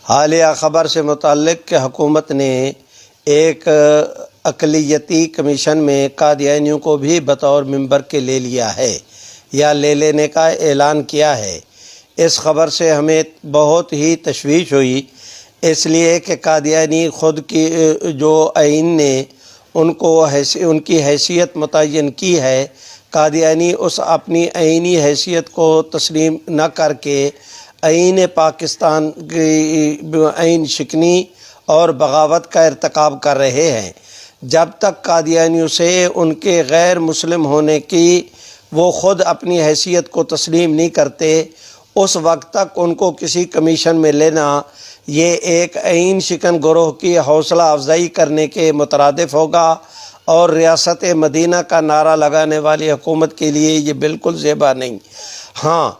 حالیہ خبر سے متعلق کہ حکومت نے ایک اقلیتی کمیشن میں قادیانیوں کو بھی بطور ممبر کے لے لیا ہے یا لے لینے کا اعلان کیا ہے۔ اس خبر سے ہمیں بہت ہی تشویش ہوئی، اس لیے کہ قادیانی خود کی جو آئین نے ان کی حیثیت متعین کی ہے، قادیانی اس اپنی آئینی حیثیت کو تسلیم نہ کر کے آئین پاکستان کی آئین شکنی اور بغاوت کا ارتکاب کر رہے ہیں۔ جب تک قادیانیوں سے ان کے غیر مسلم ہونے کی وہ خود اپنی حیثیت کو تسلیم نہیں کرتے، اس وقت تک ان کو کسی کمیشن میں لینا یہ ایک آئین شکن گروہ کی حوصلہ افزائی کرنے کے مترادف ہوگا، اور ریاست مدینہ کا نعرہ لگانے والی حکومت کے لیے یہ بالکل زیبا نہیں۔ ہاں،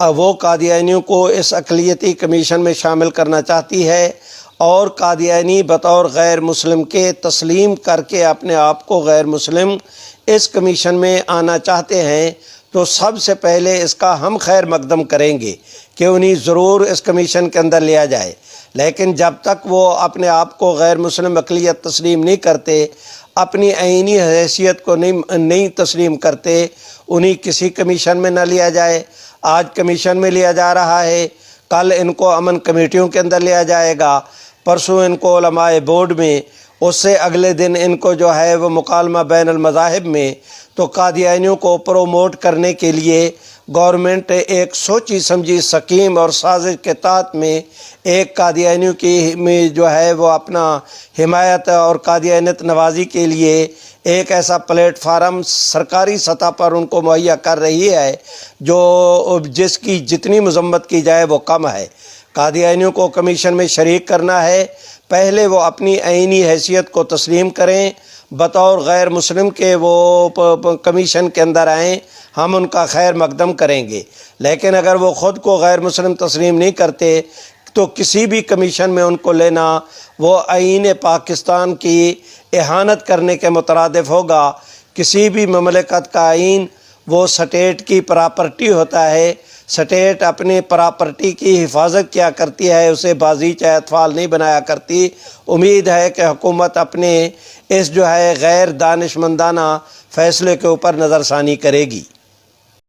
وہ قادیانیوں کو اس اقلیتی کمیشن میں شامل کرنا چاہتی ہے، اور قادیانی بطور غیر مسلم کے تسلیم کر کے اپنے آپ کو غیر مسلم اس کمیشن میں آنا چاہتے ہیں، تو سب سے پہلے اس کا ہم خیر مقدم کریں گے کہ انہیں ضرور اس کمیشن کے اندر لیا جائے۔ لیکن جب تک وہ اپنے آپ کو غیر مسلم اقلیت تسلیم نہیں کرتے، اپنی آئینی حیثیت کو نہیں تسلیم کرتے، انہیں کسی کمیشن میں نہ لیا جائے۔ آج کمیشن میں لیا جا رہا ہے، کل ان کو امن کمیٹیوں کے اندر لیا جائے گا، پرسوں ان کو علماء بورڈ میں، اس سے اگلے دن ان کو جو ہے وہ مکالمہ بین المذاہب میں۔ تو قادیانیوں کو پروموٹ کرنے کے لیے گورنمنٹ ایک سوچی سمجھی سکیم اور سازش کے تحت میں ایک قادیانیوں کی میں جو ہے وہ اپنا حمایت اور قادیانیت نوازی کے لیے ایک ایسا پلیٹ فارم سرکاری سطح پر ان کو مہیا کر رہی ہے جس کی جتنی مذمت کی جائے وہ کم ہے۔ قادیانیوں کو کمیشن میں شریک کرنا ہے، پہلے وہ اپنی آئینی حیثیت کو تسلیم کریں، بطور غیر مسلم کے وہ کمیشن کے اندر آئیں، ہم ان کا خیر مقدم کریں گے۔ لیکن اگر وہ خود کو غیر مسلم تسلیم نہیں کرتے تو کسی بھی کمیشن میں ان کو لینا وہ آئین پاکستان کی اہانت کرنے کے مترادف ہوگا۔ کسی بھی مملکت کا آئین وہ سٹیٹ کی پراپرٹی ہوتا ہے، سٹیٹ اپنی پراپرٹی کی حفاظت کیا کرتی ہے، اسے بازیچہ اطفال نہیں بنایا کرتی۔ امید ہے کہ حکومت اپنے اس جو ہے غیر دانشمندانہ فیصلے کے اوپر نظر ثانی کرے گی۔